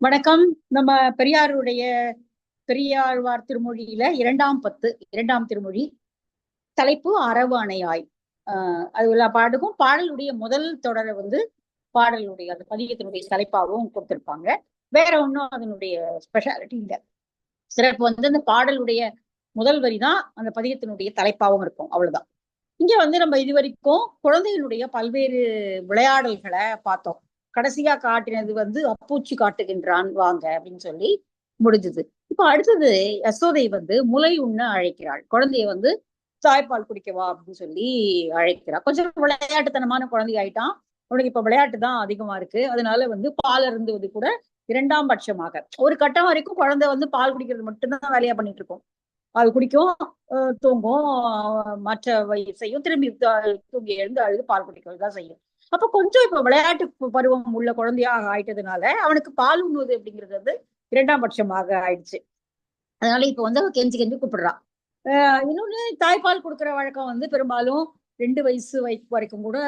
வணக்கம். நம்ம பெரியாருடைய பெரியாழ்வார் திருமொழியில இரண்டாம் திருமொழி. தலைப்பு அறவு அணையாய். அது எல்லா பாட்டுக்கும் பாடலுடைய முதல் தொடரை பாடலுடைய அந்த பதிகத்தினுடைய தலைப்பாகவும் கொடுத்திருப்பாங்க. வேற ஒன்றும் அதனுடைய ஸ்பெஷாலிட்டி இல்லை. சிறப்பு அந்த பாடலுடைய முதல் வரிதான் அந்த பதிகத்தினுடைய தலைப்பாகவும் இருக்கும், அவ்வளவுதான். இங்க நம்ம இதுவரைக்கும் குழந்தைகளுடைய பல்வேறு விளையாடல்களை பார்த்தோம். கடைசியா காட்டினது அப்பூச்சி காட்டுகின்றான் வாங்க அப்படின்னு சொல்லி முடிஞ்சது. இப்ப அடுத்தது யசோதை முலை உண்ண அழைக்கிறாள். குழந்தைய தாய்ப்பால் குடிக்கவா அப்படின்னு சொல்லி அழைக்கிறாள். கொஞ்சம் விளையாட்டுத்தனமான குழந்தை ஆயிட்டான். அவனுக்கு இப்ப விளையாட்டு தான் அதிகமா இருக்கு. அதனால பால் அருந்துவது கூட இரண்டாம் பட்சமாக. ஒரு கட்டம் வரைக்கும் குழந்தை பால் குடிக்கிறது மட்டும்தான் வேலையா பண்ணிட்டு இருக்கோம். பால் குடிக்கும், தூங்கும், மற்ற செய்யும், திரும்பி தூங்கி எழுந்து அழுது பால் குடிக்கிறது தான் செய்யும். அப்ப கொஞ்சம் இப்ப விளையாட்டு பருவம் உள்ள குழந்தையாக ஆயிட்டதுனால அவனுக்கு பால் உண்ணுவது அப்படிங்கிறது இரண்டாம் பட்சமாக ஆயிடுச்சு. அதனால இப்ப அவ கெஞ்சி கெஞ்சி கூப்பிடுறான். இன்னொன்னு, தாய்ப்பால் கொடுக்குற வழக்கம் பெரும்பாலும் 2 வயசு வரைக்கும் கூட,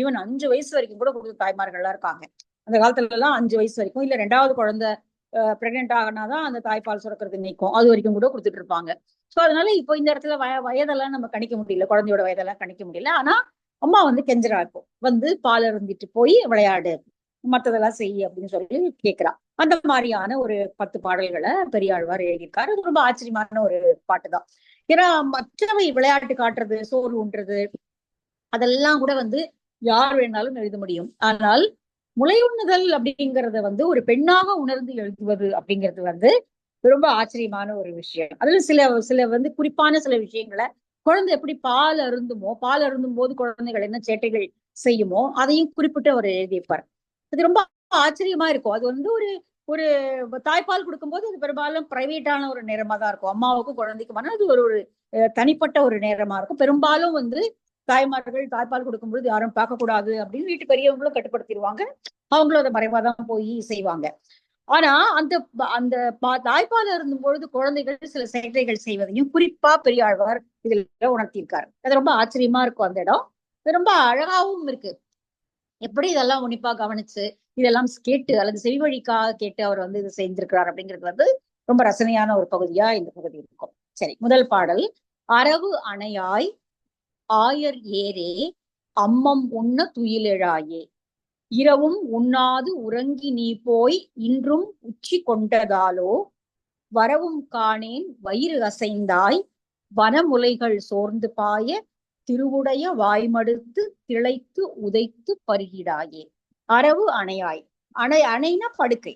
ஈவன் 5 வயசு வரைக்கும் கூட கொடுக்குற தாய்மார்கள்லாம் இருக்காங்க. அந்த காலத்துல எல்லாம் 5 வயசு வரைக்கும், இல்ல 2வது குழந்தை பிரெக்னென்ட் ஆகினாதான் அந்த தாய்ப்பால் சுரக்கிறது நீக்கும், அது வரைக்கும் கூட கொடுத்துட்டு இருப்பாங்க. சோ அதனால இப்போ இந்த இடத்துல வயதெல்லாம் நம்ம கணிக்க முடியல, குழந்தையோட வயதெல்லாம் கணிக்க முடியல. ஆனா அம்மா கெஞ்சரா இருக்கும், பால் அருந்திட்டு போய் விளையாடு, மத்ததெல்லாம் செய் அப்படின்னு சொல்லி கேட்கிறா. அந்த மாதிரியான ஒரு 10 பாடல்களை பெரியாழ்வார் எழுதியிருக்காரு. அது ரொம்ப ஆச்சரியமான ஒரு பாட்டு தான். ஏன்னா மற்றவை விளையாட்டு காட்டுறது, சோறு ஊன்றது, அதெல்லாம் கூட யார் வேணாலும் எழுத முடியும். ஆனால் முளை உண்ணுதல் அப்படிங்கறத ஒரு பெண்ணாக உணர்ந்து எழுதுவது அப்படிங்கிறது ரொம்ப ஆச்சரியமான ஒரு விஷயம். அதுல சில சில குறிப்பான சில விஷயங்களை, குழந்தை எப்படி பால் அருந்துமோ, பால் அருந்தும் போது குழந்தைகள் என்ன சேட்டைகள் செய்யுமோ அதையும் குறிப்பிட்டு அவர் எழுதியிருப்பார். அது ரொம்ப ஆச்சரியமா இருக்கும். அது ஒரு ஒரு தாய்ப்பால் கொடுக்கும்போது அது பெரும்பாலும் பிரைவேட்டான ஒரு நேரமா தான் இருக்கும். அம்மாவுக்கும் குழந்தைக்குமான அது ஒரு ஒரு தனிப்பட்ட ஒரு நேரமா இருக்கும். பெரும்பாலும் தாய்மார்கள் தாய்ப்பால் கொடுக்கும்போது யாரும் பார்க்கக்கூடாது அப்படின்னு வீட்டு பெரியவங்களும் கட்டுப்படுத்திடுவாங்க. அவங்களும் அதை மறைவாதான் போய் செய்வாங்க. ஆனா அந்த அந்த தாய்ப்பால் இருந்தும் பொழுது குழந்தைகள் சில சேட்டைகள் செய்வதையும் குறிப்பா பெரியாழ்வார் இதுல உணர்த்தியிருக்காரு. அது ரொம்ப ஆச்சரியமா இருக்கும். அந்த இடம் ரொம்ப அழகாவும் இருக்கு. எப்படி இதெல்லாம் உன்னிப்பா கவனிச்சு இதெல்லாம் கேட்டு அல்லது செவிவழிக்காக கேட்டு அவர் இது செய்திருக்கிறார் அப்படிங்கிறது ரொம்ப ரசனையான ஒரு பகுதியா இந்த பகுதி இருக்கும். சரி, முதல் பாடல். அரவு அணையாய் ஆயர் ஏரே அம்மம் உண்ண துயிலெழாயே, இரவும் உண்ணாது உறங்கி நீ போய் இன்றும் உச்சி கொண்டதாலோ, வரவும் காணேன் வயிறு அசைந்தாய் வனமுலைகள் சோர்ந்து பாய, திருவுடைய வாய்மடுத்து திளைத்து உதைத்து பருகிடாயே. அரவு அணையாய். அணைனா படுக்கை,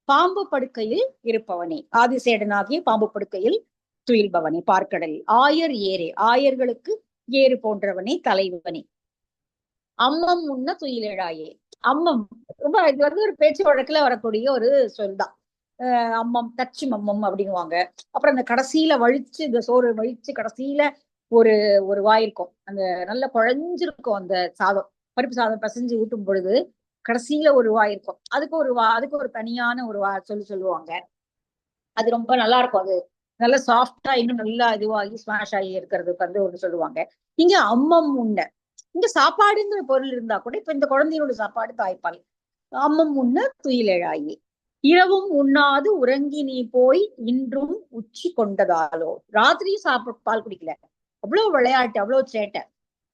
பாம்பு படுக்கையில் இருப்பவனே, ஆதிசேடனாகிய பாம்பு படுக்கையில் துயில்பவனே, பார்க்கடலில். ஆயர் ஏரே, ஆயர்களுக்கு ஏறு போன்றவனே, தலைவனே. அம்மம் உண்ண துயிலெழாயே. அம்மம் ரொம்ப இது ஒரு பேச்சு வழக்குல வரக்கூடிய ஒரு சொல் தான். அம்மம், தச்சு மம்மம் அப்படிங்குவாங்க. அப்புறம் அந்த கடைசியில வழிச்சு, இந்த சோறு வழிச்சு கடைசியில ஒரு ஒரு வாய் இருக்கும், அந்த நல்ல குழஞ்சிருக்கும் அந்த சாதம், பருப்பு சாதம் பசைஞ்சு ஊட்டும் பொழுது கடைசியில ஒரு வாய் இருக்கும். அதுக்கு ஒரு தனியான ஒரு சொல்லுவாங்க. அது ரொம்ப நல்லா இருக்கும். அது நல்லா சாஃப்டா இன்னும் நல்லா இதுவாகி ஸ்மாஷ் ஆகி இருக்கிறதுக்கு ஒன்று சொல்லுவாங்க. இங்க அம்மம் உண்ண, இங்க சாப்பாடுங்கிற பொருள் இருந்தா கூட இப்ப இந்த குழந்தையோட சாப்பாடு தாய்ப்பால். அம்மம் உண்ண துயிலெழாயே, இரவும் உண்ணாது உறங்கி நீ போய் இன்றும் உச்சி கொண்டதாலோ. ராத்திரியும் பால் குடிக்கல, அவ்வளவு விளையாட்டு, அவ்வளவு சேட்டை.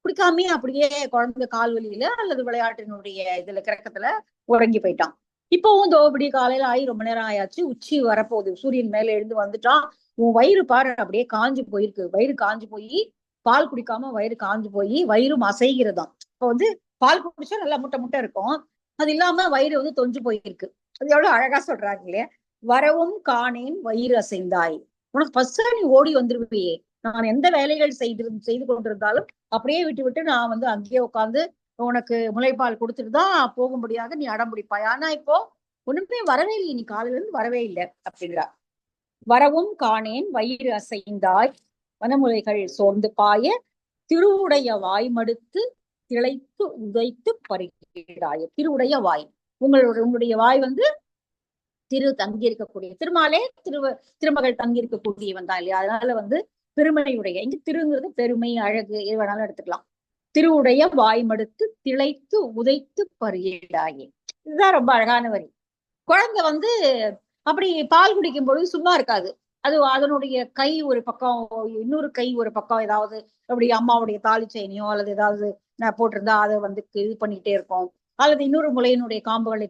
குடிக்காமே அப்படியே குழந்தை கால் வலியில அல்லது விளையாட்டினுடைய இதுல கிறக்கத்துல உறங்கி போயிட்டான். இப்பவும் தோபடி காலையில ஆகி ரொம்ப நேரம் ஆயாச்சு, உச்சி வரப்போகுது, சூரியன் மேல எழுந்து வந்துட்டான். உன் வயிறு பாரு அப்படியே காஞ்சு போயிருக்கு, வயிறு காஞ்சு போய் பால் குடிக்காம வயிறு காஞ்சு போய் வயிறும் அசைகிறதாம். இப்ப பால் குடிச்சா நல்லா முட்டை முட்டை இருக்கும், அது இல்லாம வயிறு தொஞ்சு போயிருக்கு. அது எவ்வளவு அழகா சொல்றாங்க இல்லையா? வரவும் காணேன் வயிறு அசைந்தாய். உனக்கு பஸ்ஸா நீ ஓடி வந்துருவியே, நான் எந்த வேலைகள் செய்து கொண்டிருந்தாலும் அப்படியே விட்டு விட்டு நான் அங்கேயே உட்காந்து உனக்கு முளைப்பால் கொடுத்துட்டு தான் போகும்படியாக நீ அடம் பிடிப்பாய். ஆனா இப்போ ஒண்ணுமே வரவே இல்லை, நீ காலையில இருந்து வரவே இல்லை அப்படிங்கிறா. வரவும் காணேன் வயிறு அசைந்தாய் வனமுலைகள் சோர்ந்து பாய, திருவுடைய வாய் மடுத்து திளைத்து உதைத்து பருகிறாய. திருவுடைய வாய், உங்களுடைய வாய் திரு தங்கி இருக்கக்கூடிய திருமாலே திருமகள் தங்கி இருக்கக்கூடியவன் தான் இல்லையா? அதனால பெருமையுடைய, இங்க திருங்கிறது பெருமை, அழகு, எது வேணாலும் எடுத்துக்கலாம். திருவுடைய வாய் மடுத்து திளைத்து உதைத்து பருகிறாயே, இதுதான் ரொம்ப அழகான வரி. குழந்தை வந்து அப்படி பால் குடிக்கும் பொழுது சும்மா இருக்காது. அது அதனுடைய கை ஒரு பக்கம், இன்னொரு கை ஒரு பக்கம், ஏதாவது அப்படி அம்மாவுடைய தாலி செயினையோ அல்லது ஏதாவது நான் போட்டிருந்தா அதை வந்து இது பண்ணிக்கிட்டே இருக்கும். அல்லது இன்னொரு முலையினுடைய காம்புகளை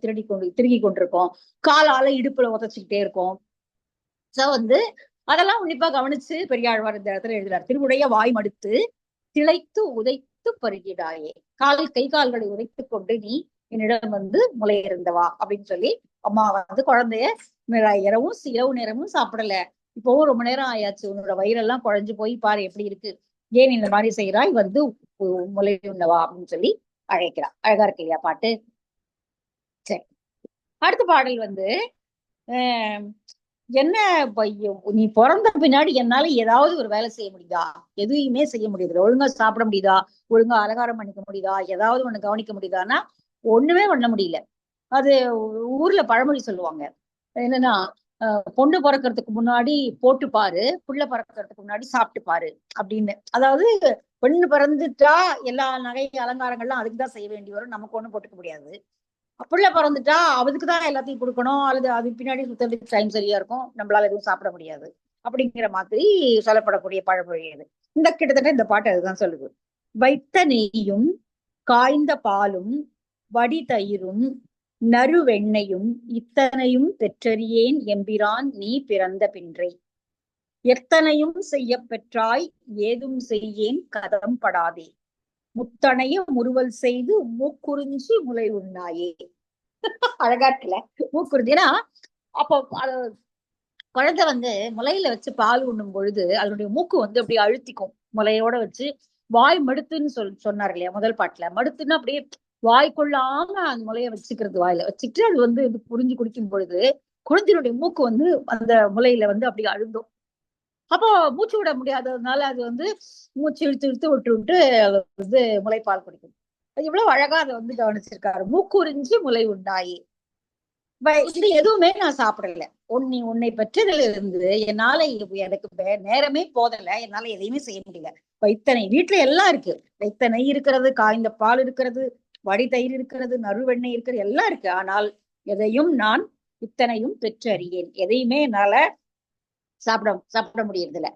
திருகி கொண்டிருக்கும். காலால இடுப்புல உதச்சிக்கிட்டே இருக்கும். சோ வந்து அதெல்லாம் உன்னிப்பா கவனிச்சு பெரியாழ்வார் இந்த இடத்துல எழுதுறார். திருவுடைய வாய் மடுத்து திளைத்து உதைத்து பருகிடாயே, கை கால்களை உதைத்து கொண்டு நீ என்னிடம் வந்து முளையிருந்தவா அப்படின்னு சொல்லி அம்மா வந்து குழந்தைய இரவு நேரமும் சாப்பிடல, இப்பவும் ரொம்ப நேரம் ஆயாச்சு, உன்னோட வயிறெல்லாம் குழஞ்சு போய் பாரு எப்படி இருக்கு, ஏன் இந்த மாதிரி செய்யறாய், வந்து முளையுண்ணவா அப்படின்னு சொல்லி அழைக்கிறா. அழகா இருக்கு இல்லையா பாட்டு? சரி, அடுத்த பாடல் வந்து என்ன, நீ பிறந்த பின்னாடி என்னால ஏதாவது ஒரு வேலை செய்ய முடியுதா? எதுவுமே செய்ய முடியுது. ஒழுங்கா சாப்பிட முடியுதா? ஒழுங்கா அலங்காரம் பண்ணிக்க முடியுதா? ஏதாவது ஒண்ணு கவனிக்க முடியுதான்னா ஒண்ணுமே பண்ண முடியல. அது ஊர்ல பழமொழி சொல்லுவாங்க என்னன்னா, பொண்ணு பிறக்கிறதுக்கு முன்னாடி போட்டு பாரு, புள்ள பிறக்கிறதுக்கு முன்னாடி சாப்பிட்டு பாரு அப்படின்னு. அதாவது பெண்ணு பிறந்துட்டா எல்லா நகை அலங்காரங்கள்லாம் அதுக்குதான் செய்ய வேண்டி வரும், நமக்கு ஒண்ணும் போட்டுக்க முடியாது. புள்ள பிறந்துட்டா அதுக்குதான் எல்லாத்தையும் கொடுக்கணும், அல்லது அதுக்கு பின்னாடி சுத்தறதுக்கு டைம் சரியா இருக்கும், நம்மளால எதுவும் சாப்பிட முடியாது அப்படிங்கிற மாதிரி சொல்லப்படக்கூடிய பழமொழி அது. இந்த கிட்டத்தட்ட இந்த பாட்டு அதுதான் சொல்லுது. வைத்த நெய்யும் காய்ந்த பாலும் வடி தயிரும் நறுவெண்ணையும் இத்தனையும் பெற்றறியேன் எம்பிரான் நீ பிறந்த பின்றை, எத்தனையும் செய்ய பெற்றாய் ஏதும் செய்யேன் கதம் படாதே, முத்தனைய முறுவல் செய்து மூக்குறிஞ்சி முலை உண்ணாயே. அழகாட்டுல மூக்குறிஞ்சி. ஏன்னா அப்போ குழந்தை வந்து முலையில வச்சு பால் உண்ணும் பொழுது அதனுடைய மூக்கு வந்து அப்படியே அழுத்திக்கும். முலையோட வச்சு வாய் மடுத்துன்னு சொன்னார் இல்லையா முதல் பாட்டுல, மடுத்துன்னா அப்படியே வாய்க்குள்ளாம அந்த முலைய வச்சுக்கிறது, வாயில வச்சுக்கிட்டு அது வந்து இது புரிஞ்சு குடிக்கும் பொழுது குழந்தையினுடைய மூக்கு வந்து அந்த முலையில வந்து அப்படி அழுந்தும். அப்போ மூச்சு விட முடியாததுனால அது வந்து மூச்சு இழுத்து இழுத்து விட்டு வந்து முளைப்பால் குடிக்கும். அது எவ்வளவு அழகா அதை வந்து கவனிச்சிருக்காரு. மூக்குறிஞ்சி முலை உண்டாயி, இது எதுவுமே நான் சாப்பிடல, உன்னை பெற்றதுல இருந்து என்னால எனக்கு நேரமே போதல, என்னால எதையுமே செய்ய முடியல. வைத்தனை வீட்டுல எல்லாம் இருக்கு, வைத்தனை இருக்கிறது, காய்ந்த பால் இருக்கிறது, வடி தயிர் இருக்கிறது, நறுவெண்ணெய் இருக்கிறது, எல்லாம் இருக்கு. ஆனால் எதையும் நான் இத்தனையும் பெற்று அறியேன், எதையுமே என்னால சாப்பிட முடியறதில்ல.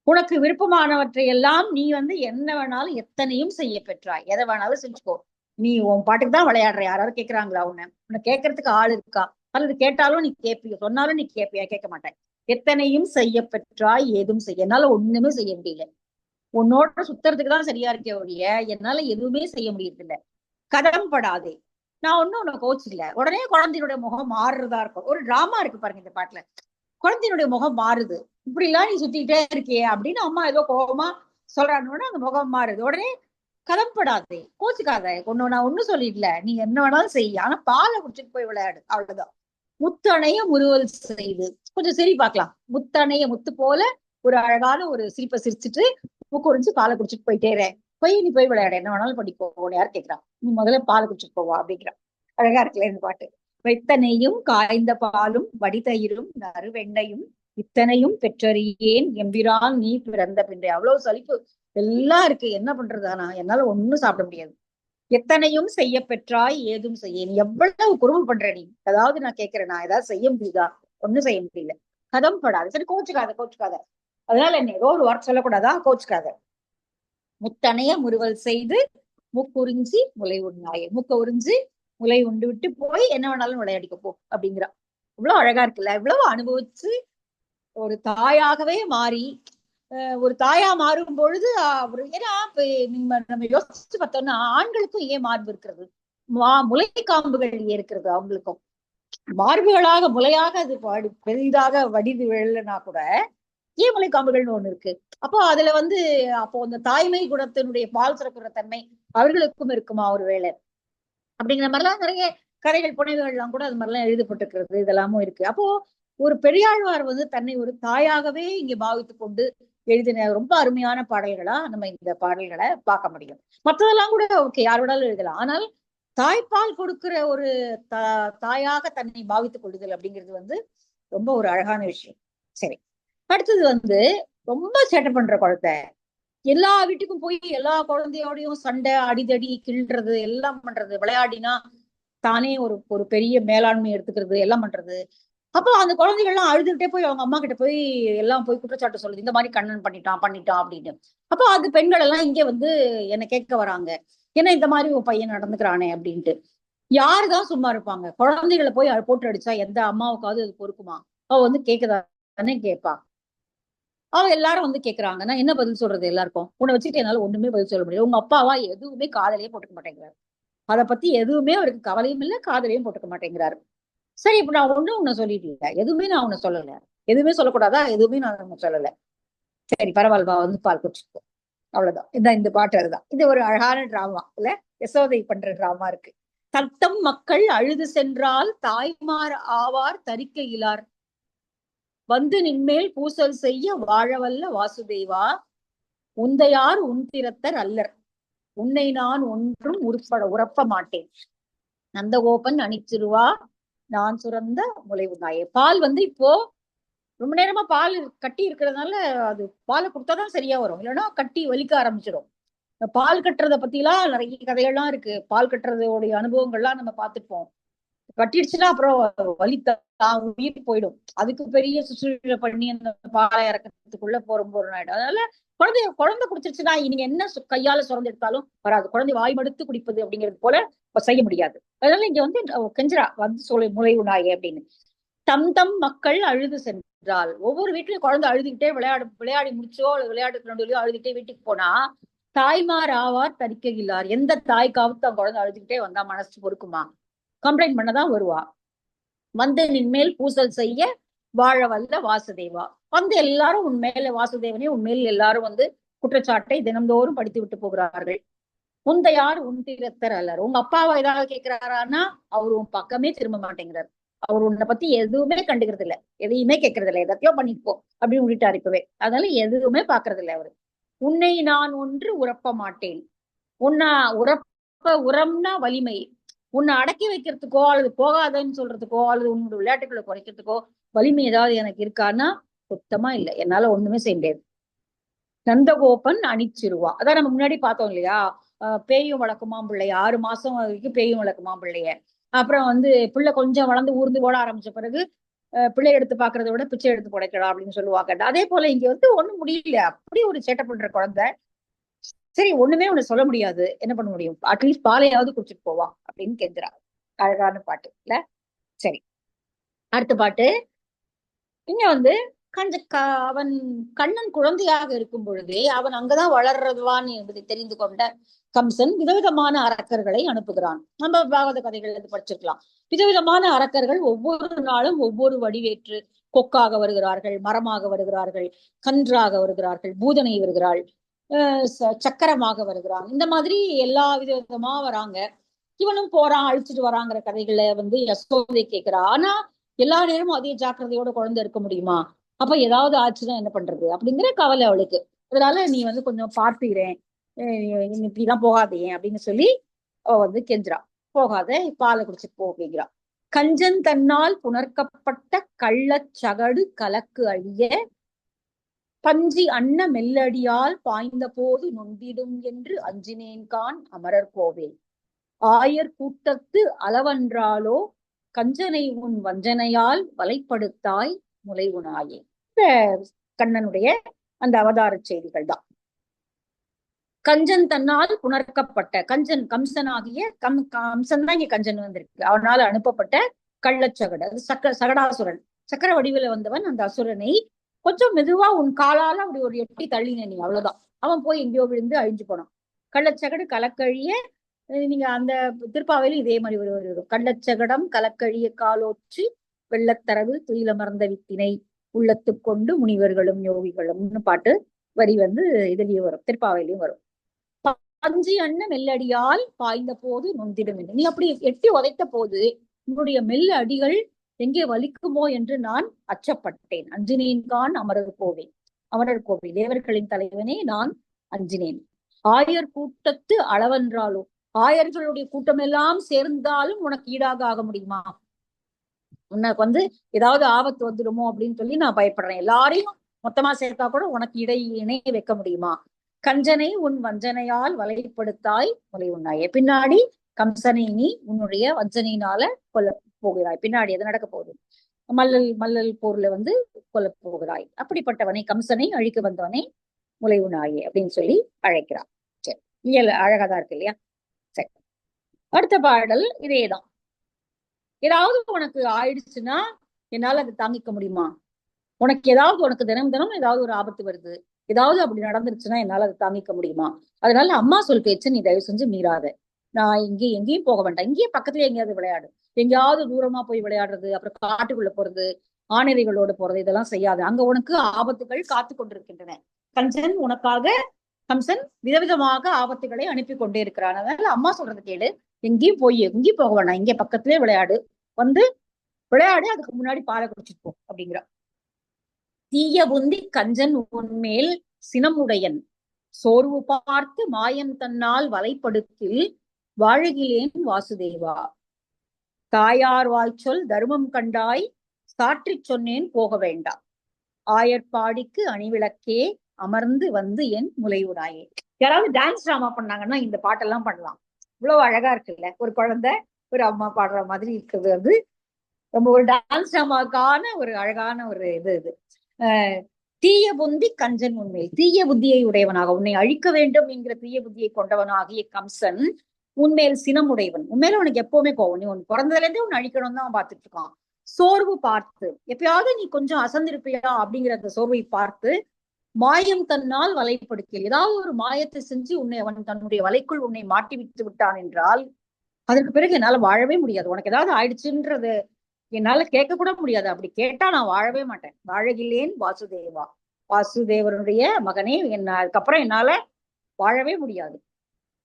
உனக்கு விருப்பமானவற்றை எல்லாம் நீ வந்து என்ன வேணாலும் எத்தனையும் செய்ய பெற்றாய், எதை வேணாலும் செஞ்சுக்கோ, நீ உன் பாட்டுக்கு தான் விளையாடுற, யாராவது கேட்கறாங்களா உன்னை கேட்கறதுக்கு ஆள் இருக்கா, அல்லது கேட்டாலும் நீ கேட்பிய, சொன்னாலும் நீ கேட்பியா? கேட்க மாட்டேன். எத்தனையும் செய்ய பெற்றாய் ஏதும் செய்ய, என்னால ஒண்ணுமே செய்ய முடியல, உன்னோட சுத்துறதுக்கு தான் சரியா இருக்கே ஒழிய என்னால எதுவுமே செய்ய முடியறது இல்ல. கதம் படாதே, நான் ஒன்னும் உன்னை கோச்சிக்கல. உடனே குழந்தையுடைய முகம் மாறுறதா இருக்கும். ஒரு டிராமா இருக்கு பாருங்க இந்த பாட்டுல. குழந்தையினுடைய முகம் மாறுது, இப்படி எல்லாம் நீ சுத்திக்கிட்டே இருக்கியே அப்படின்னு அம்மா ஏதோ கோபமா சொல்றான்னு அந்த முகம் மாறுது. உடனே கதம்படாதே, கோச்சுக்காத, நான் ஒண்ணும் சொல்லிடல, நீ என்ன வேணாலும் செய்ய, ஆனா பாலை குடிச்சிட்டு போய் விளையாடு, அவ்வளவுதான். முத்தணைய முறுவல் செய்து, கொஞ்சம் சரி பார்க்கலாம், முத்தணைய முத்து போல ஒரு அழகான ஒரு சிரிப்பை சிரிச்சுட்டு மூக்குறிஞ்சு பாலை குடிச்சிட்டு போயிட்டே நீ போய் விளையாட, என்ன வேணாலும் படிப்போ, யார் கேட்கிறான், நீ முதல்ல பாலை குடிச்சிட்டு போவா அப்படிங்கிறான். அழகா இருக்குல்ல இந்த பாட்டு. வைத்த நெய்யும் காய்ந்த பாலும் வடிதயிரும் நறுவெண்ணையும் இத்தனையும் பெற்றறியேன் எம்பிரான் நீ பிறந்த பின்றை. அவ்வளவு சலிப்பு எல்லாம் இருக்கு, என்ன பண்றதானா, என்னால ஒண்ணும் சாப்பிட முடியாது. எத்தனையும் செய்ய பெற்றாய் ஏதும் செய்ய, நீ எவ்வளவு குறும்பு பண்ற, நீ அதாவது நான் கேட்கிறேன், நான் ஏதாவது செய்ய முடியுதா? ஒண்ணும் செய்ய முடியல. கதம் படாது, சரி கோச்சுக்காத, அதனால என்ன ஏதோ ஒரு வார்த்தை சொல்லக்கூடாதா? கோச்சுக்காத. முத்தனைய முறுவல் செய்து மூக்குறிஞ்சி முலை உண்ணாயே, மூக்க உறிஞ்சி முலை உண்டு விட்டு போய் என்ன வேணாலும் விளையாடிக்க போ அப்படிங்கிறா. இவ்வளவு அழகா இருக்குல்ல, இவ்வளவு அனுபவிச்சு ஒரு தாயாகவே மாறி, ஒரு தாயா மாறும் பொழுது ஏன்னா நம்ம யோசிச்சு பார்த்தோம்னா ஆண்களுக்கும் ஏன் மார்பு இருக்கிறது, முலை காம்புகள் இருக்கிறது, அவங்களுக்கும் மார்புகளாக முலையாக அது பெரிதாக வடிவு வெள்ளனா கூட ஏன் முலை காம்புகள்னு ஒண்ணு இருக்கு. அப்போ அதுல வந்து அப்போ அந்த தாய்மை குணத்தினுடைய பால் சுரக்கிற தன்மை அவர்களுக்கும் இருக்குமா ஒரு வேளை அப்படிங்கிற மாதிரிலாம் நிறைய கதைகள் புனைவுகள்லாம் கூட அது மாதிரிலாம் எழுதப்பட்டிருக்கிறது, இதெல்லாமும் இருக்கு. அப்போ ஒரு பெரியாழ்வார் வந்து தன்னை ஒரு தாயாகவே இங்க பாவித்து கொண்டு எழுதின ரொம்ப அருமையான பாடல்களா நம்ம இந்த பாடல்களை பார்க்க முடியும். மற்றதெல்லாம் கூட ஓகே, யார் வேணாலும் எழுதலாம். ஆனால் தாய்ப்பால் கொடுக்கிற ஒரு தாயாக தன்னை பாவித்துக் கொள்ளுதல் அப்படிங்கிறது வந்து ரொம்ப ஒரு அழகான விஷயம். சரி, அடுத்தது வந்து ரொம்ப சேட்டை பண்ற குழந்தை, எல்லா வீட்டுக்கும் போய் எல்லா குழந்தையோடையும் சண்டை அடிதடி கிள்றது எல்லாம் பண்றது, விளையாடினா தானே ஒரு ஒரு பெரிய மேலாண்மை எடுத்துக்கிறது எல்லாம் பண்றது. அப்போ அந்த குழந்தைகள்லாம் அழுதுகிட்டே போய் அவங்க அம்மா கிட்ட போய் எல்லாம் போய் குற்றச்சாட்டு சொல்லுது, இந்த மாதிரி கண்ணன் பண்ணிட்டான் அப்படின்னு. அப்போ அது பெண்கள் எல்லாம் இங்க வந்து என்ன கேட்க வராங்க, ஏன்னா இந்த மாதிரி ஒரு பையன் நடந்துக்கிறானே அப்படின்ட்டு. யாருதான் சும்மா இருப்பாங்க? குழந்தைகளை போய் போட்டு அடிச்சா எந்த அம்மாவுக்காவது அது பொறுக்குமா? அவ வந்து கேட்கதானே கேட்பா. அவ எல்லாரும் வந்து கேக்குறாங்க, நான் என்ன பதில் சொல்றது எல்லாருக்கும்? உன்னை வச்சுட்டு என்னால ஒண்ணுமே பதில் சொல்ல முடியாது. உங்க அப்பாவா எதுவுமே காதலையே போட்டுக்க மாட்டேங்கிறாரு. அதை பத்தி எதுவுமே அவருக்கு கவலையும் இல்லை, காதலையும் போட்டுக்க மாட்டேங்கிறாரு. சரி, இப்ப நான் ஒண்ணும் உன்னை சொல்லிட்டு இல்லை, எதுவுமே நான் உன்னை சொல்லல, எதுவுமே சொல்லக்கூடாதா? எதுவுமே நான் உன்னை சொல்லல. சரி பரவாயில்ல, வந்து பால் குடிச்சுக்கோ, அவ்வளவுதான். இந்த பாட்டு அதுதான். இது ஒரு அழகான டிராமா இல்ல, யசோதை பண்ற டிராமா இருக்கு. தத்தம் மக்கள் அழுது சென்றால் தாய்மார் ஆவார் தரிக்க இலார், வந்து நின்மேல் பூசல் செய்ய வாழவல்ல வாசுதேவா, உந்தையார் உந்திரத்தர் அல்லர், உன்னை நான் ஒன்றும் உறப்ப மாட்டேன், நந்தகோபன் அணிச்சிருவா நான் சுரந்த முலை உண்ணாயே. பால் வந்து இப்போ ரொம்ப நேரமா பால் கட்டி இருக்கிறதுனால அது பாலை கொடுத்தாதான் சரியா வரும், இல்லைன்னா கட்டி வலிக்க ஆரம்பிச்சிடும். பால் கட்டுறத பத்தி எல்லாம் நிறைய கதைகள்லாம் இருக்கு. பால் கட்டுறதோடைய அனுபவங்கள்லாம் நம்ம பார்த்துப்போம். கட்டிடுச்சுன்னா அப்புறம் வலி உயிர் போயிடும். அதுக்கு பெரிய சுற்றுலா பண்ணி அந்த பாலை இறக்கிறதுக்குள்ள ரொம்ப ஒரு நாயிடும். அதனால குழந்தை குடிச்சிருச்சுன்னா நீங்க என்ன கையால சுரந்து எடுத்தாலும் வராது. குழந்தை வாய் மடுத்து குடிப்பது அப்படிங்கிறது போல செய்ய முடியாது. அதனால இங்க வந்து கெஞ்சரா வந்து சொல்லி முளை உணாயே அப்படின்னு. தம் தம் மக்கள் அழுது சென்றால், ஒவ்வொரு வீட்லயும் குழந்தை அழுதுகிட்டே விளையாடி முடிச்சோ விளையாட்டு நடுவிலையோ அழுதுகிட்டே வீட்டுக்கு போனா தாய்மார் ஆவார் தரிக்கையில்லார், எந்த தாய்க்காவது தான் குழந்தை அழுதுகிட்டே வந்தா மனசு பொறுக்குமா? கம்ப்ளைண்ட் பண்ணதான் வருவா. வந்து நின்மேல் பூசல் செய்ய வாழ வல்ல வாசுதேவா, வந்து எல்லாரும் உன்மேல வாசுதேவனே உன்மேல் எல்லாரும் வந்து குற்றச்சாட்டை தினந்தோறும் படித்து விட்டு போகிறார்கள். முந்தையார் உன் தீரத்தர் அல்லர், உங்க அப்பாவை ஏதாவது கேட்கிறாரான்னா அவர் உன் பக்கமே திரும்ப மாட்டேங்கிறார். அவர் உன்னை பத்தி எதுவுமே கண்டுக்கிறது இல்லை, எதையுமே கேட்கறது இல்லை, எதத்தையோ பண்ணிட்டு போ அப்படின்னு விட்டுட்டாரு இப்பவே. அதனால எதுவுமே பாக்குறது இல்லை அவரு. உன்னை நான் ஒன்று உறப்ப மாட்டேன். உன்னை உரம்னா வலிமை, உன்னை அடக்கி வைக்கிறதுக்கோ அல்லது போகாதன்னு சொல்றதுக்கோ அல்லது உன்னோட விளையாட்டுகளை குறைக்கிறதுக்கோ வலிமை ஏதாவது எனக்கு இருக்கான்னா சுத்தமா இல்லை, என்னால ஒண்ணுமே செய்ய முடியாது. நந்தகோபன் அணிச்சிருவா, அதான் நம்ம முன்னாடி பார்த்தோம் இல்லையா, பேயும் வளர்க்குமாம் பிள்ளைய, 6 மாசம் வரைக்கும் பேயும் வளர்க்குமாம் பிள்ளைய. அப்புறம் வந்து பிள்ளை கொஞ்சம் வளர்ந்து ஊர்ந்து ஓட ஆரம்பிச்ச பிறகு பிள்ளை எடுத்து பாக்குறத விட பிச்சை எடுத்து புடைக்கலாம் அப்படின்னு சொல்லுவாங்க. அதே போல இங்க வந்து ஒண்ணும் முடியல, அப்படி ஒரு சேட்டை பண்ற குழந்தை. சரி ஒண்ணுமே உன்னை சொல்ல முடியாது, என்ன பண்ண முடியும், அட்லீஸ்ட் பாலையாவது குடிச்சிட்டு போவா அப்படின்னு கெஞ்சுறா. அழகான பாட்டு இல்ல. சரி, அடுத்த பாட்டு. இங்க வந்து அவன் கண்ணன் குழந்தையாக இருக்கும் பொழுதே அவன் அங்கதான் வளர்றதுவான் என்பதை தெரிந்து கொண்ட கம்சன் விதவிதமான அரக்கர்களை அனுப்புகிறான். நம்ம பாகவத கதைகள் இது படிச்சிருக்கலாம். விதவிதமான அரக்கர்கள் ஒவ்வொரு நாளும் ஒவ்வொரு வடிவேற்று கொக்காக வருகிறார்கள், மரமாக வருகிறார்கள், கன்றாக வருகிறார்கள், பூதனை வருகிறாள், சக்கரமாக வருகிறான். இந்த மாதிரி எல்லா விதமா வராங்க. இவனும் போறான், அழிச்சிட்டு வராங்கிற கதைகளை வந்து யசோதை கேட்கிறா. ஆனா எல்லா நேரமும் அதே ஜாக்கிரதையோட குழந்தை இருக்க முடியுமா? அப்ப ஏதாவது ஆச்சுன்னா என்ன பண்றது அப்படிங்கிற கவலை அவளுக்கு. அதனால நீ வந்து கொஞ்சம் பார்த்துக்கிறேன், இப்படிதான் போகாதே அப்படின்னு சொல்லி அவ வந்து கெஞ்சுறா. போகாத, பாலை குடிச்சிட்டு போ அப்படிங்கிறா. கஞ்சன் தன்னால் புணர்க்கப்பட்ட கள்ளச்சகடு கலக்கு அழிய பஞ்சி அன்ன மெல்லடியால் பாய்ந்த போது நொந்திடும் என்று அஞ்சினேன்கான் அமரர் கோவே, ஆயர் கூட்டத்து அளவன்றாலோ கஞ்சனை உன் வஞ்சனையால் வலைப்படுத்தாய் முலை உணாயே. இந்த கண்ணனுடைய அந்த அவதார செய்திகள் தான். கஞ்சன் தன்னால் புணர்க்கப்பட்ட, கஞ்சன் கம்சனாகிய கம்சன் தான் இங்க கஞ்சன் வந்திருக்கு, அவனால் அனுப்பப்பட்ட கள்ளச்சகடு, அது சகடாசுரன், சக்கர வடிவில வந்தவன். அந்த அசுரனை கொஞ்சம் மெதுவா உன் காலால அப்படி ஒரு எட்டி தள்ளின நீ, அவ்வளவுதான், அவன் போய் எங்கேயோ விழுந்து அழிஞ்சு போனான். கள்ளச்சகடு கலக்கழிய, நீங்க அந்த திருப்பாவையில இதே மாதிரி ஒரு கள்ளச்சகடம் கலக்கழிய காலோற்றி வெள்ளத்தரவு துயிலமர்ந்த வித்தினை உள்ளத்து கொண்டு முனிவர்களும் யோகிகளும்னு பாட்டு வரி வந்து இதுலயும் வரும், திருப்பாவையிலயும் வரும். பஞ்சி அண்ண மெல்லடியால் பாய்ந்த போது நொந்திடும் என்று, நீ அப்படி எட்டி உதைத்த போது உன்னுடைய மெல்ல அடிகள் எங்கே வலிக்குமோ என்று நான் அச்சப்பட்டேன். அஞ்சினேன்கான் அமரர் கோவை, அமரர் கோவை தேவர்களின் தலைவனே நான் அஞ்சினேன். ஆயர் கூட்டத்து அளவென்றாலும், ஆயர்களுடைய கூட்டம் எல்லாம் சேர்ந்தாலும் உனக்கு ஈடாக ஆக முடியுமா? உனக்கு வந்து ஏதாவது ஆபத்து வந்துடுமோ அப்படின்னு சொல்லி நான் பயப்படுறேன். எல்லாரையும் மொத்தமா சேர்த்தா கூட உனக்கு இணை வைக்க முடியுமா? கஞ்சனை உன் வஞ்சனையால் வலைப்படுத்தாய் முலை உண்ணாயே, பின்னாடி கம்சனை நீ உன்னுடைய வஞ்சனையினால கொல்ல போகிறாய். பின்னாடி எது நடக்க போகுது, மல்லல் போர்ல வந்து கொல்ல போகிறாய். அப்படிப்பட்டவனை, கம்சனை அழிக்க வந்தவனை முலைவு நாயே அப்படின்னு சொல்லி அழைக்கிறான். சரி, இயல் அழகாதான் இருக்கு இல்லையா? சரி, அடுத்த பாடல் இதேதான். ஏதாவது உனக்கு ஆயிடுச்சுன்னா என்னால அதை தாங்கிக்க முடியுமா? உனக்கு ஏதாவது, உனக்கு தினம் தினம் ஏதாவது ஒரு ஆபத்து வருது, ஏதாவது அப்படி நடந்துருச்சுன்னா என்னால அதை தாங்கிக்க முடியுமா? அதனால அம்மா சொல் பேச்சு நீ தயவு செஞ்சு மீறாத. நான் எங்கேயும் போக வேண்டாம், இங்கேயே பக்கத்துல எங்கேயாவது விளையாடு. எங்கேயாவது தூரமா போய் விளையாடுறது, அப்புறம் காட்டுக்குள்ள போறது, ஆணிரைகளோடு போறது, இதெல்லாம் செய்யாது. அங்க உனக்கு ஆபத்துகள் காத்து கொண்டிருக்கின்றன. கம்சன் உனக்காக, கம்சன் விதவிதமாக ஆபத்துகளை அனுப்பி கொண்டே இருக்கிறான். அதனால அம்மா சொல்றது கேளு, எங்கேயும் போக வேண்டாம், இங்கே பக்கத்திலே விளையாடு, வந்து விளையாடு, அதுக்கு முன்னாடி பாலை குடிச்சிட்டு போ அப்படிங்கிற. தீய புந்தி கஞ்சன் உன்மேல் சினமுடையன், சோர்வு பார்த்து மாயம் தன்னால் வலைப்படுத்தில் வாழுகிலேன் வாசுதேவா. தாயார் வாய்ச்சொல் தர்மம் கண்டாய், சாற்றிச் சொன்னேன் போக வேண்டாம். ஆயர்பாடிக்கு அணிவிளக்கே அமர்ந்து வந்து என் முலையுடாயே. யாராவது டான்ஸ் டிராமா பண்ணாங்கன்னா இந்த பாட்டெல்லாம் பண்ணலாம். இவ்வளவு அழகா இருக்குல்ல, ஒரு குழந்தை ஒரு அம்மா பாடுற மாதிரி இருக்குது. அது ரொம்ப ஒரு டான்ஸ் டிராமாக்கான ஒரு அழகான ஒரு இது. தீய புந்தி கஞ்சன் உண்மையில், தீய புத்தியை உடையவனாக, உன்னை அழிக்க வேண்டும் என்கிற தீய புத்தியை கொண்டவனாகிய கம்சன் உன்மேல் சினமுடையவன். உண்மையில உனக்கு எப்பவுமே கோவம், நீ உன் பிறந்ததுல இருந்தே உன் அழிக்கணும் தான் பார்த்துட்டு இருக்கான். சோர்வு பார்த்து, எப்பயாவது நீ கொஞ்சம் அசந்திருப்பியா அப்படிங்கிற அந்த சோர்வை பார்த்து, மாயம் தன்னால் வலைப்படுத்தியல், ஏதாவது ஒரு மாயத்தை செஞ்சு உன்னை, அவன் தன்னுடைய வலைக்குள் உன்னை மாட்டி விட்டு விட்டான் என்றால் அதற்கு பிறகு என்னால வாழவே முடியாது. உனக்கு ஏதாவது ஆயிடுச்சுன்றது என்னால கேட்க கூட முடியாது. அப்படி கேட்டா நான் வாழவே மாட்டேன். வாழகில்லேன் வாசுதேவா, வாசுதேவனுடைய மகனே, அதுக்கப்புறம் என்னால வாழவே முடியாது.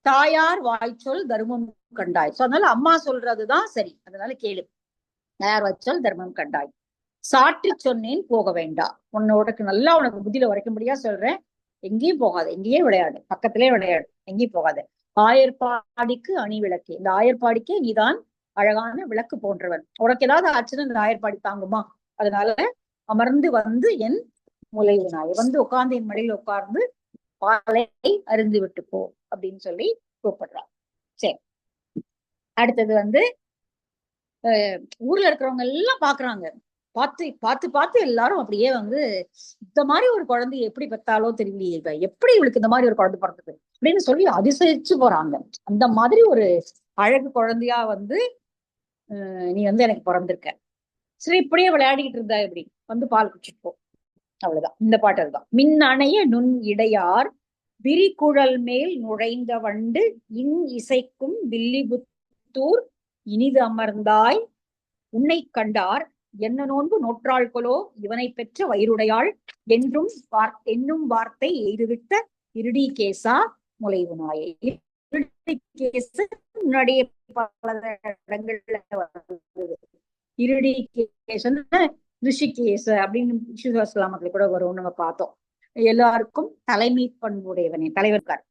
தாயார் வாய்ச்சொல் தர்மம் கண்டாய். சோ அதனால அம்மா சொல்றதுதான் சரி, அதனால கேளு. தாயார் வாய்ச்சொல் தர்மம் கண்டாய், சாற்றி சொன்னேன் போக வேண்டாம். உன்னோடக்கு நல்லா உனக்கு புத்தியில உரைக்கும்படியா சொல்றேன், எங்கேயும் போகாது, எங்கேயே விளையாடு, பக்கத்திலே விளையாடு, எங்கேயும் போகாது. ஆயர்பாடிக்கு அணி விளக்கு, இந்த ஆயர்பாடிக்கு நீதான் அழகான விளக்கு போன்றவன். உனக்கு ஏதாவது ஆச்சுன்னு இந்த ஆயர்பாடி தாங்குமா? அதனால அமர்ந்து வந்து என் முலைவு நாயை, வந்து உட்கார்ந்து என் மடியில் உட்கார்ந்து பாலை அருந்து விட்டு போ அப்படின்னு சொல்லி கூப்பிடுறான். சரி, அடுத்தது வந்து ஊர்ல இருக்கிறவங்க எல்லாம் பாக்குறாங்க. பார்த்து பார்த்து பார்த்து எல்லாரும் அப்படியே வந்து, இந்த மாதிரி ஒரு குழந்தை எப்படி பெத்தாலோ தெரியலையே, எப்படி இவளுக்கு இந்த மாதிரி ஒரு குழந்தை பிறந்தது அப்படின்னு சொல்லி அதிசயிச்சு போறாங்க. அந்த மாதிரி ஒரு அழகு குழந்தையா வந்து நீ வந்து எனக்கு பிறந்திருக்க. சரி, இப்படியே விளையாடிக்கிட்டு இருந்தா எப்படி, வந்து பால் குடிச்சிட்டு போ. அவ்வளவுதான் இந்த பாட்டு. அதுதான். மின் அணைய நுண் இடையார் விரிகுழல் மேல் நுழைந்த வண்டு இன் இசைக்கும் வில்லிபுத்தூர் இனிது அமர்ந்தாய், உன்னை கண்டார் என்ன நோன்பு நோற்றாள்களோ இவனை பெற்ற வயிறுடையாள் என்றும் என்னும் வார்த்தை எய்துவிட்ட இருடி கேசா முலைவு நாயை. முன்னாடியே பல இடங்கள்ல இருடி கேசன் ரிஷிகேச அப்படின்னு விஸ்வசலாமத்துல கூட வரும், நம்ம பார்த்தோம். எல்லாருக்கும் தலைமை பண்புடையவனே, தலைவர்கார்.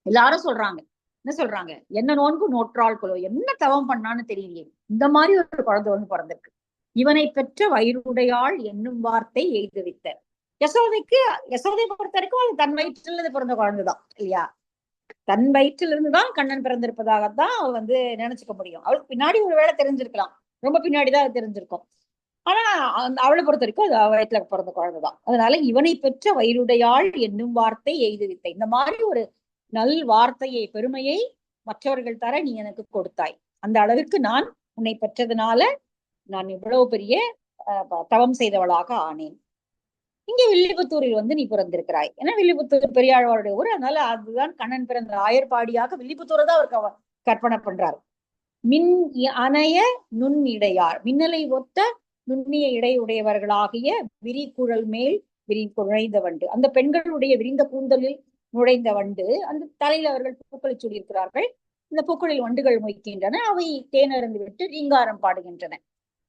எல்லாரும் சொல்றாங்க, என்ன சொல்றாங்க, என்ன நோன்பு நோற்றாள்களோ, என்ன தவம் பண்ணான்னு தெரியலையே, இந்த மாதிரி ஒரு குழந்தை ஒண்ணு பிறந்திருக்கு, இவனை பெற்ற வயிறுடையாள் என்னும் வார்த்தை எய்துவித்த. யசோதைக்கு, யசோதை பொறுத்த வரைக்கும் அது தன் வயிற்றிலிருந்து பிறந்த குழந்தைதான் இல்லையா? தன் வயிற்றிலிருந்துதான் கண்ணன் பிறந்திருப்பதாகத்தான் அவள் வந்து நினைச்சுக்க முடியும். அவளுக்கு பின்னாடி ஒரு வேளை தெரிஞ்சிருக்கலாம், ரொம்ப பின்னாடிதான் அது தெரிஞ்சிருக்கும். ஆனா அவளை பொறுத்த வரைக்கும் அது வயிற்றுல பிறந்த குழந்தைதான். அதனால இவனை பெற்ற வயிறுடையாள் என்னும் வார்த்தை எய்துவித்த, இந்த மாதிரி ஒரு நல் வார்த்தையை, பெருமையை மற்றவர்கள் தர நீ எனக்கு கொடுத்தாய். அந்த அளவிற்கு நான் உன்னை பெற்றதுனால நான் இவ்வளவு பெரிய தவம் செய்தவளாக ஆனேன். இங்க வில்லிபுத்தூரில் வந்து நீ பிறந்திருக்கிறாய். ஏன்னா வில்லிபுத்தூர் பெரியாழ்வாருடைய ஊர், அதனால அதுதான் கண்ணன் பிறந்த ஆயர்பாடியாக வில்லிபுத்தூரை தான் அவர் கற்பனை பண்றாரு. மின் அணைய நுண் இடையார், மின்னலை ஒத்த நுண்ணிய இடையுடையவர்களாகிய விரிகுழல் மேல் நுழைந்த வண்டு, அந்த பெண்களுடைய விரிந்த கூந்தலில் நுழைந்த வண்டு, அந்த தலையில் அவர்கள் பூக்களை சூடியிருக்கிறார்கள். இந்த பூக்களில் வண்டுகள் மொய்க்கின்றன, அவை தேனறிந்து விட்டு ரீங்காரம் பாடுகின்றன.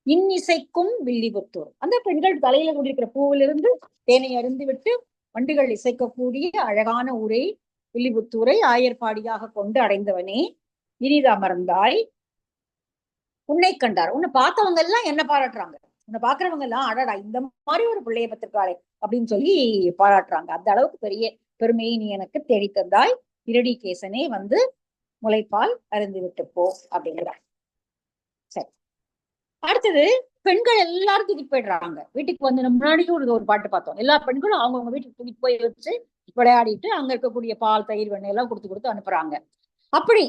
இன்னிசைக்கும் வில்லிபுத்தூர், அந்த பெண்கள் தலையில கூடியிருக்கிற பூவிலிருந்து தேனை அருந்து விட்டு வண்டுகள் இசைக்கக்கூடிய அழகான ஊரை வில்லிபுத்தூரை ஆயர்பாடியாக கொண்டு அடைந்தவனே, இனிது அமர்ந்தாய், உன்னை கண்டார். உன்னை பார்த்தவங்க எல்லாம் என்ன பாராட்டுறாங்க, உன்னை பாக்குறவங்க எல்லாம் அடடா இந்த மாதிரி ஒரு பிள்ளைய பத்திருக்காளே அப்படின்னு சொல்லி பாராட்டுறாங்க. அந்த அளவுக்கு பெரிய பெருமையை நீ எனக்கு தேடி தந்தாய். இரடி கேசனே வந்து முலைப்பால் அருந்து விட்டு போ அப்படிங்கிறார். சரி, அடுத்தது பெண்கள் எல்லாரும் தூக்கிட்டு போயிடுறாங்க வீட்டுக்கு. வந்து முன்னாடியும் ஒரு பாட்டு பார்த்தோம். எல்லா பெண்களும் அவங்கவுங்க வீட்டுக்கு தூக்கிட்டு போய் வச்சு விளையாடிட்டு அங்க இருக்கக்கூடிய பால், தயிர், வெண்ணெய் எல்லாம் கொடுத்து அனுப்புறாங்க. அப்படி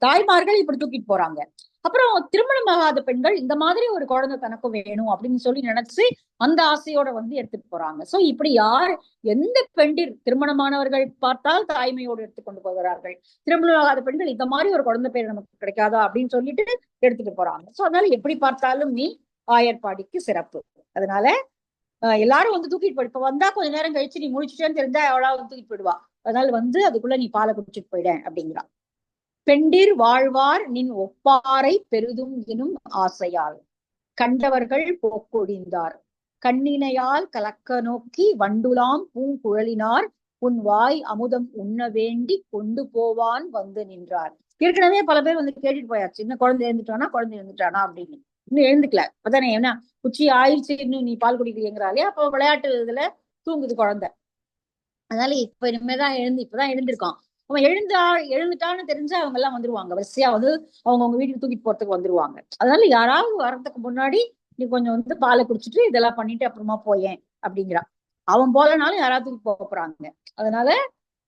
தாய்மார்கள் இப்படி தூக்கிட்டு போறாங்க. அப்புறம் திருமணமாகாத பெண்கள் இந்த மாதிரி ஒரு குழந்தை தனக்கும் வேணும் அப்படின்னு சொல்லி நினைச்சு அந்த ஆசையோட வந்து எடுத்துட்டு போறாங்க. சோ இப்படி யார் எந்த பெண்டிர் திருமணமானவர்கள் பார்த்தால் தாய்மையோடு எடுத்துக்கொண்டு போகிறார்கள். திருமணமாகாத பெண்கள் இந்த மாதிரி ஒரு குழந்தை பேர் நமக்கு கிடைக்காதா அப்படின்னு சொல்லிட்டு எடுத்துட்டு போறாங்க. சோ அதனால எப்படி பார்த்தாலும் நீ ஆயர்பாடிக்கு சிறப்பு. அதனால எல்லாரும் வந்து தூக்கிட்டு போய் இப்ப வந்தா கொஞ்ச நேரம் கழிச்சு நீ முடிச்சுட்டேன்னு தெரிஞ்சா எவ்வளவு தூக்கிட்டு போயிடுவா. அதனால வந்து அதுக்குள்ள நீ பாலை குடிச்சிட்டு போயிட அப்படிங்கிறான். பெண்டிர் வாழ்வார் நின் ஒப்பாரை பெரிதும் எனும் ஆசையால் கண்டவர்கள் போக்கொழிந்தார் கண்ணினையால் கலக்க நோக்கி வண்டுலாம் பூங்குழலினார் உன் வாய் அமுதம் உண்ண வேண்டி கொண்டு போவான் வந்து நின்றார். ஏற்கனவே பல பேர் வந்து கேட்டுட்டு போயாச்சு, இன்னும் குழந்தை எழுந்துட்டானா அப்படின்னு. இன்னும் எழுந்துக்கல, அப்பதானே ஏன்னா உச்சி ஆயிடுச்சு இன்னும் நீ பால் குடிக்கிறீங்கிறாலே, அப்போ விளையாட்டு இதுல தூங்குது குழந்தை. அதனால இப்ப இனிமேதான் இப்பதான் எழுந்திருக்கான். அவன் எழுந்துட்டான்னு தெரிஞ்சு அவங்க எல்லாம் வந்துருவாங்க, வரிசையா வந்து அவங்கவுங்க வீட்டுக்கு தூக்கிட்டு போறதுக்கு வந்துருவாங்க. அதனால யாராவது வர்றதுக்கு முன்னாடி நீ கொஞ்சம் வந்து பாலை குடிச்சிட்டு இதெல்லாம் பண்ணிட்டு அப்புறமா போயேன் அப்படிங்கிறான். அவன் போலனாலும் யாராவது தூக்கி போறாங்க. அதனால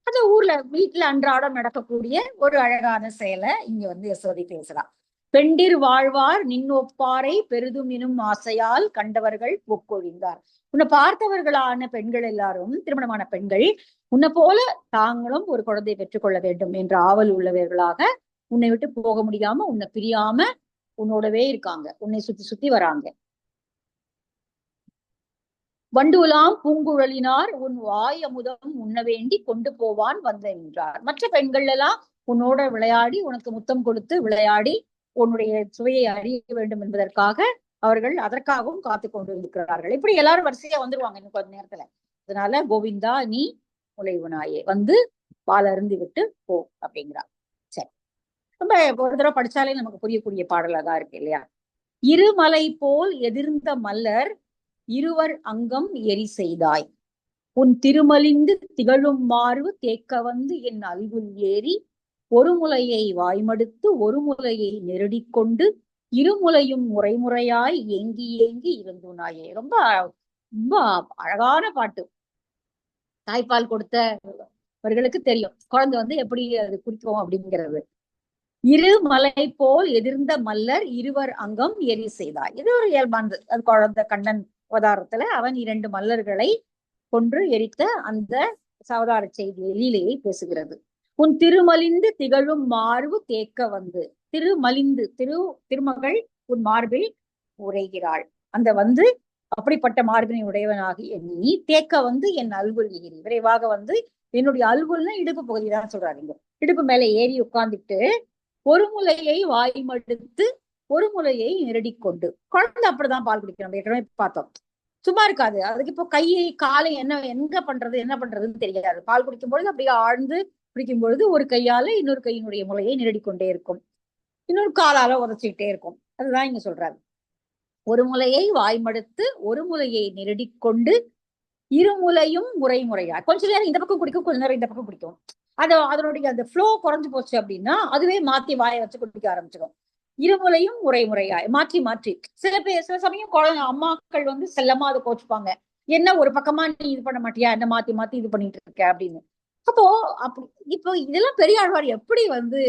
அந்த ஊர்ல வீட்டுல அன்றாடம் நடக்கக்கூடிய ஒரு அழகான செயலை இங்க வந்து யசோதை பேசுறான். பெண்டிர் வாழ்வார் நின் ஒப்பாரை பெரிதும் எனும் ஆசையால் கண்டவர்கள் பொக்கொழிந்தார். உன்னை பார்த்தவர்களான பெண்கள் எல்லாரும், திருமணமான பெண்கள், உன்னை போல தாங்களும் ஒரு குழந்தையை பெற்றுக்கொள்ள வேண்டும் என்ற ஆவல் உள்ளவர்களாக உன்னை விட்டு போக முடியாம, உன்னை பிரியாம உன்னோடவே இருக்காங்க, உன்னை சுத்தி சுத்தி வராங்க. வண்டுலாம் பூங்குழலினார் உன் வாய் அமுதம் உண்ண வேண்டி கொண்டு போவான் வந்து நின்றார். மற்ற பெண்கள் எல்லாம் உன்னோட விளையாடி உனக்கு முத்தம் கொடுத்து விளையாடி உன்னுடைய சுவையை அறிய வேண்டும் என்பதற்காக அவர்கள் அதற்காகவும் காத்து கொண்டு இருக்கிறார்கள். இப்படி எல்லாரும் வரிசையா வந்துருவாங்க இன்னும் கொஞ்ச நேரத்துல. அதனால கோவிந்தா நீ உழைவுனாயே வந்து பால் அருந்தி விட்டு போ அப்படிங்கிறார். சரி, ரொம்ப ஒரு தடவை படிச்சாலே நமக்கு புரியக்கூடிய பாடலா தான் இருக்கு இல்லையா? இருமலை போல் எதிர்ந்த மல்லர் இருவர் அங்கம் எரி செய்தாய் உன் திருமலிந்து திகழும் மார்பு தேக்க வந்து என் அல்குல் ஏறி ஒரு முலையை வாய்மடுத்து ஒரு முலையை நெருடிக்கொண்டு இருமுலையும் முறைமுறையாய் ஏங்கி ஏங்கி இருந்துனாயே. ரொம்ப ரொம்ப அழகான பாட்டு. தாய்ப்பால் கொடுத்தவர்களுக்கு தெரியும் குழந்தை வந்து எப்படி அது குடிக்கும் அப்படிங்கிறது. இரு மலை போல் எதிர்ந்த மல்லர் இருவர் அங்கம் எரி செய்தாய். இது ஒரு இயல்பானது. அது குழந்தை கண்ணன் அவதாரத்துல அவன் 2 மல்லர்களை கொன்று எரித்த அந்த சவதார செய்தி லீலையை பேசுகிறது. உன் திருமலிந்து திகழும் மார்பு தேக்க வந்து, திருமலிந்து திருமகள் உன் மார்பில் உரைகிறாள். அந்த வந்து அப்படிப்பட்ட மார்பினை உடையவனாகி நீ தேக்க வந்து என் அல்குல் ஏறி விரைவாக வந்து என்னுடைய அல்குல்னா இடுப்பு பகுதி தான் சொல்றாருங்க. இடுப்பு மேல ஏறி உட்கார்ந்துட்டு ஒரு முலையை வாய்மடுத்து ஒரு முலையை நெருடிக்கொண்டு. குழந்தை அப்படிதான் பால் குடிக்கணும், ஏற்கனவே பார்த்தோம். சும்மா இருக்காது, அதுக்கு இப்போ கையை காலை என்ன பண்றதுன்னு தெரியாது. பால் குடிக்கும் பொழுது அப்படியே ஆழ்ந்து குடிக்கும் பொழுது ஒரு கையால இன்னொரு கையினுடைய முலையை நெருடிக்கொண்டே இருக்கும், இன்னொரு காலால உதச்சிக்கிட்டே இருக்கும். அதுதான் இங்க சொல்றாரு. ஒரு முலையை வாய்மடுத்து ஒரு முலையை நெருடிக்கொண்டு இருமுலையும் முறைமுறையா. கொஞ்ச நேரம் இந்த பக்கம் குடிக்கும், கொஞ்ச நேரம் இந்த பக்கம் குடிக்கும். அதனுடைய அந்த ஃப்ளோ குறைஞ்சு போச்சு அப்படின்னா அதுவே மாத்தி வாயை வச்சு குடிக்க ஆரம்பிச்சிடும். இருமுலையும் முறையாய் மாற்றி மாற்றி. சில சமயம் குழந்தை அம்மாக்கள் வந்து செல்லமா அதை கோச்சுப்பாங்க, என்ன ஒரு பக்கமா நீ இது பண்ண மாட்டியா, என்ன மாத்தி மாத்தி இது பண்ணிட்டு இருக்க அப்படின்னு. அப்போ இப்போ இதெல்லாம் பெரியாழ்வார் எப்படி வந்து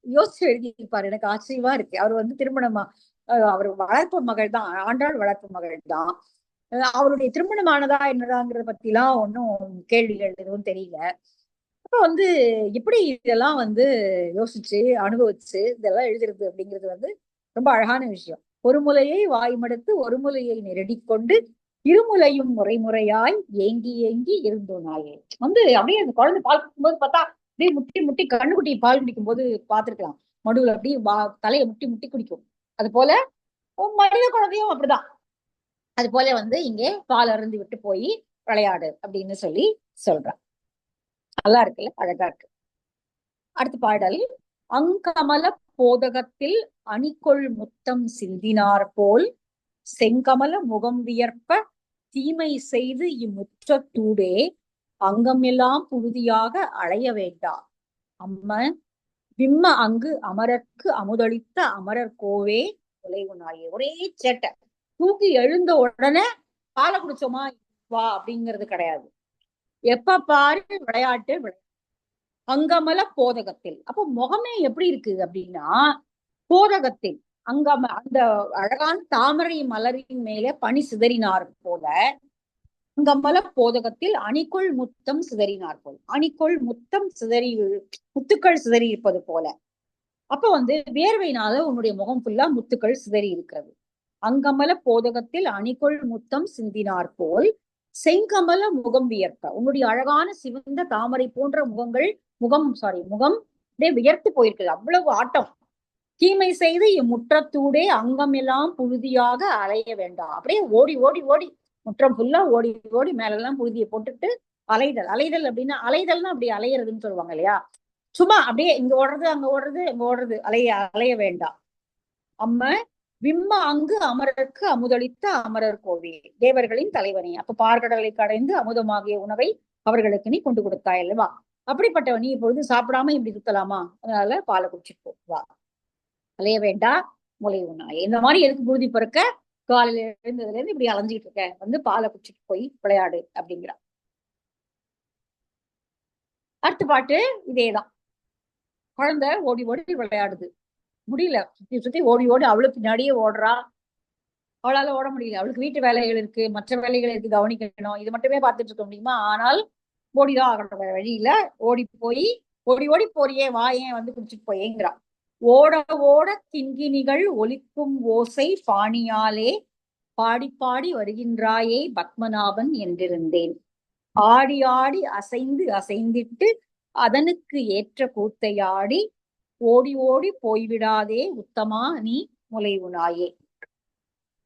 யோசிச்சு எழுதியிருப்பாரு, எனக்கு ஆச்சரியமா இருக்கு. அவர் வந்து திருமணமா அவர் வளர்ப்பு மகள் தான், ஆண்டாள் வளர்ப்பு மகள் தான். அவருடைய திருமணமானதா என்னதாங்கிறத பத்தி எல்லாம் ஒன்னும் கேள்விகள் எதுவும் தெரியல. அப்ப வந்து எப்படி இதெல்லாம் வந்து யோசிச்சு அனுபவிச்சு இதெல்லாம் எழுதுறது அப்படிங்கிறது வந்து ரொம்ப அழகான விஷயம். ஒரு முலையை வாய்மடுத்து ஒரு முலையை நெருடிக்கொண்டு இருமுலையும் முறைமுறையாய் ஏங்கி ஏங்கி இருந்தோனாயே. வந்து அப்படியே அந்த குழந்தை பால் குடிக்கும்போது பார்த்தா அப்படியே முட்டி முட்டி கண்ணுக்குட்டி பால் குடிக்கும் போது பார்த்திருக்கலாம், மடுவுல அப்படியே தலையை முட்டி முட்டி குடிக்கும். அது போல மனித குழந்தையும் அப்படிதான். அது போல வந்து இங்கே பால் அருந்தி விட்டு போய் விளையாடு அப்படின்னு சொல்லி சொல்றான். நல்லா இருக்குல்ல, அழகா இருக்கு. அடுத்த பாடல். அங்கமல போதகத்தில் அணிகொள் முத்தம் சிந்தினார் போல் செங்கமல முகம் வியர்ப்ப தீமை செய்து இம்முற்றத்தூடே அங்கம் எல்லாம் புழுதியாக அலைய வேண்டா. அம்ம விம்ம அங்கு அமரர்க்கு அமுதளித்த அமரர் கோவே தொலைவு நாயே. ஒரே சேட்டை. தூக்கி எழுந்த உடனே பாலை குடிச்சோமா வா அப்படிங்கிறது கிடையாது. எப்ப பாரு விளையாட்டு அங்கமல போதகத்தில். அப்போ முகமே எப்படி இருக்கு அப்படின்னா, போதகத்தில் அங்கம அந்த அழகான தாமரை மலரின் மேலே பனி சிதறினார் போல, அங்கமல போதகத்தில் அணிக்குள் முத்தம் சிதறினார் போல. அணிக்குள் முத்தம் சிதறி, முத்துக்கள் சிதறி இருப்பது போல. அப்ப வேர்வையினால உன்னுடைய முகம் ஃபுல்லா முத்துக்கள் சிதறி இருக்கிறது. அங்கமல போதகத்தில் அணிக்குள் முத்தம் சிந்தினார் போல் செங்கமல முகம் வியர்த்த. உன்னுடைய அழகான சிவந்த தாமரை போன்ற முகம் அப்படியே வியர்த்து போயிருக்கு. அவ்வளவு ஆட்டம். தீமை செய்து இம்முற்றத்தூடே அங்கமெல்லாம் புழுதியாக அலைய வேண்டாம். அப்படியே ஓடி ஓடி ஓடி முற்றம் ஃபுல்லா ஓடி ஓடி மேலெல்லாம் புழுதியை போட்டுட்டு அலைதல். அலைதல் அப்படின்னா, அலைதல்னா அப்படி அலையிறதுன்னு சொல்லுவாங்க இல்லையா? சும்மா அப்படியே இங்க ஓடுறது அங்க ஓடுறது இங்க ஓடுறது, அலைய வேண்டாம். அம்ம விம்ம அங்கு அமரருக்கு அமுதளித்த அமரர் கோவே, தேவர்களின் தலைவனே. அப்ப பார்க்கடலை கடைந்து அமுதமாகிய உணவை அவர்களுக்கு நீ கொண்டு கொடுத்தாய் அல்லவா? அப்படிப்பட்டவன் நீ இப்பொழுது சாப்பிடாம இப்படி சுத்தலாமா? அதனால பாலை குடிச்சிட்டு போ, வா, அலைய வேண்டா முலை உண்ணாய். இந்த மாதிரி எதுக்கு புழுதி பிறக்க? காலையில எழுந்ததுல இருந்து இப்படி அலைஞ்சிட்டு இருக்க, பாலை குடிச்சிட்டு போய் விளையாடு அப்படிங்கிறா. அடுத்த பாட்டு இதேதான். குழந்தை ஓடி ஓடி விளையாடுது. முடியல, சுத்தி சுத்தி ஓடி ஓடி அவளுக்கு பின்னாடியே ஓடுறா. அவளால ஓட முடியல. அவளுக்கு வீட்டு வேலைகள் இருக்கு, மற்ற வேலைகள் இருக்கு, கவனிக்கணும். இது மட்டுமே பார்த்துட்டு இருக்க முடியுமா? ஆனால் ஓடிதான் ஆகணும், வேற வழி இல்ல. ஓடி போய் ஓடி ஓடி போறியே, வா, ஏன் குடிச்சிட்டு போயேங்கிறா. ஓட ஓட கிண்கிணிகள் ஒலிக்கும் ஓசை பாணியாலே பாடி பாடி வருகின்றாயே பத்மநாபன் என்றிருந்தேன். ஆடி ஆடி அசைந்து அசைந்திட்டு அதனுக்கு ஏற்ற கூத்தையாடி ஓடி ஓடி போய்விடாதே உத்தமா நீ முலைவுனாயே.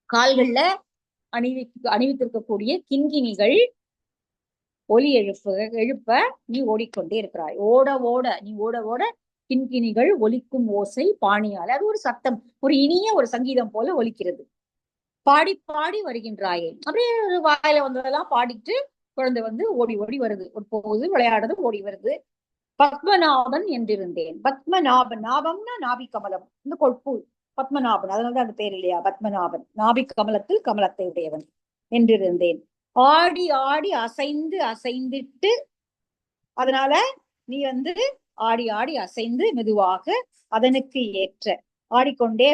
கால்கள்ல அணிவித்திருக்கக்கூடிய கிண்கிணிகள் ஒலி எழுப்ப நீ ஓடிக்கொண்டே இருக்கிறாய். ஓட ஓட நீ ஓட ஓட கிண்கிணிகள் ஒலிக்கும் ஓசை பாணியால், அது ஒரு சத்தம், ஒரு இனிய ஒரு சங்கீதம் போல ஒலிக்கிறது. பாடி பாடி வருகின்றாயே. அப்படியே வாயில வந்ததெல்லாம் பாடிட்டு குழந்தை ஓடி ஓடி வருது. போகுது, விளையாடுறது, ஓடி வருது. பத்மநாபன் என்றிருந்தேன். பத்மநாபன், நாபம்னா நாபி கமலம், இந்த கொழுப்பு பத்மநாபன், அதனாலதான் அந்த பேர் இல்லையா? பத்மநாபன், நாபி கமலத்தில் கமலத்தை உடையவன் என்றிருந்தேன். ஆடி ஆடி அசைந்து அசைந்திட்டு, அதனால நீ ஆடி ஆடி அசைந்து மெதுவாக அதனுக்கு ஏற்ற ஆடிக்கொண்டே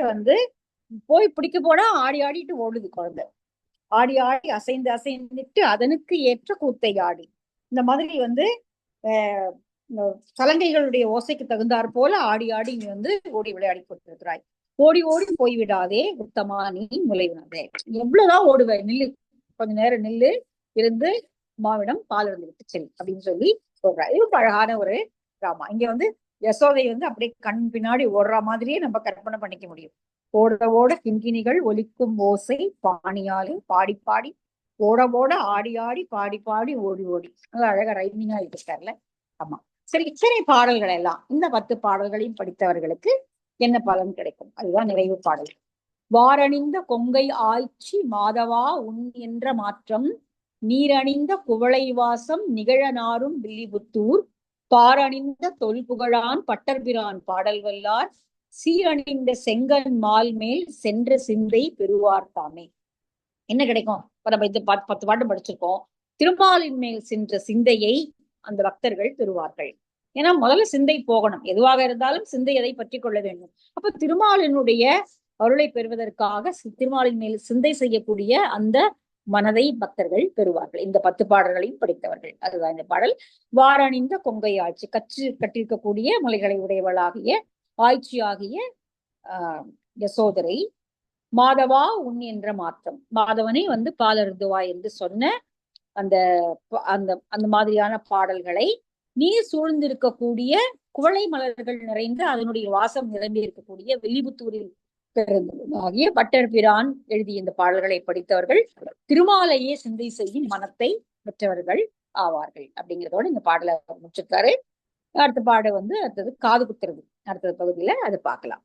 போய் பிடிக்க போனா ஆடி ஆடிட்டு ஓடுது குழந்தை. ஆடி ஆடி அசைந்து அசைந்துட்டு அதனுக்கு ஏற்ற கூத்தை ஆடி. இந்த மாதிரி சலங்கைகளுடைய ஓசைக்கு தகுந்தாற் போல ஆடி ஆடி நீ ஓடி விளையாடி கொண்டிருக்கிறாய். ஓடி ஓடி போய்விடாதே உத்தமா நீ முலைவினதே. எவ்வளவுதான் ஓடுவ, நில்லு, கொஞ்ச நேரம் நில்லு, இருந்து மாவிடம் பால் இருந்துவிட்டு செல் அப்படின்னு சொல்லி சொல்றாரு. இது அழகான ஒரு டிராமா. இங்க யசோதை அப்படியே கண் பின்னாடி ஓடுற மாதிரியே நம்ம கற்பனை பண்ணிக்க முடியும். ஓட ஓட கிண்கிணிகள் ஒலிக்கும் ஓசை பாணியாலே பாடி பாடி ஓட ஓட ஆடி ஆடி பாடி பாடி ஓடி ஓடி. அழகா ரைமிங்கா இருக்காருல்ல? ஆமா. சரி, இத்தனை பாடல்கள் எல்லாம், இந்த 10 பாடல்களையும் படித்தவர்களுக்கு என்ன பலன் கிடைக்கும்? அதுதான் நிறைவு பாடல். வாரணிந்த கொங்கை ஆய்ச்சி மாதவா உன் என்ற மாற்றம் நீரணிந்த குவளை வாசம் நிகழனாரும் வில்லிபுத்தூர் பாரணிந்த தொல்புகழான் பட்டர்பிரான் பாடல் வல்லார் சீரணிந்த செங்கன் மால் மேல் சென்ற சிந்தை பெறுவார் தாமே. என்ன கிடைக்கும்? நம்ம இந்த 10 பாட்டு படிச்சிருக்கோம். திருமாலின் மேல் சென்ற சிந்தையை அந்த பக்தர்கள் பெறுவார்கள். ஏன்னா முதல்ல சிந்தை போகணும், எதுவாக இருந்தாலும் சிந்தை எதை பற்றி கொள்ள வேண்டும். அப்ப திருமாலினுடைய அருளை பெறுவதற்காக திருமாலின் மேல் சிந்தை செய்யக்கூடிய அந்த மனதை பக்தர்கள் பெறுவார்கள், இந்த 10 பாடல்களையும் படித்தவர்கள். அதுதான் இந்த பாடல். வாரணிந்த கொங்கை ஆட்சி, கற்று கட்டிருக்கக்கூடிய மலைகளை உடையவளாகிய ஆட்சியாகிய யசோதரை மாதவா உன் என்ற மாற்றம், மாதவனை பாலருந்துவா என்று சொன்ன அந்த அந்த அந்த மாதிரியான பாடல்களை நீர் சூழ்ந்திருக்கக்கூடிய குவளை மலர்கள் நிறைந்த அதனுடைய வாசம் நிரம்பி இருக்கக்கூடிய வில்லிபுத்தூரில் பிறந்தவனாகிய பட்டர்பிரான் எழுதிய இந்த பாடல்களை படித்தவர்கள் திருமாலையே சிந்தை செய்யும் மனத்தை பெற்றவர்கள் ஆவார்கள் அப்படிங்கிறதோட இந்த பாடலை முடிச்சிருக்காரு. அடுத்த பாடு அடுத்தது காது குத்துறது, அடுத்த பகுதியில அது பார்க்கலாம்.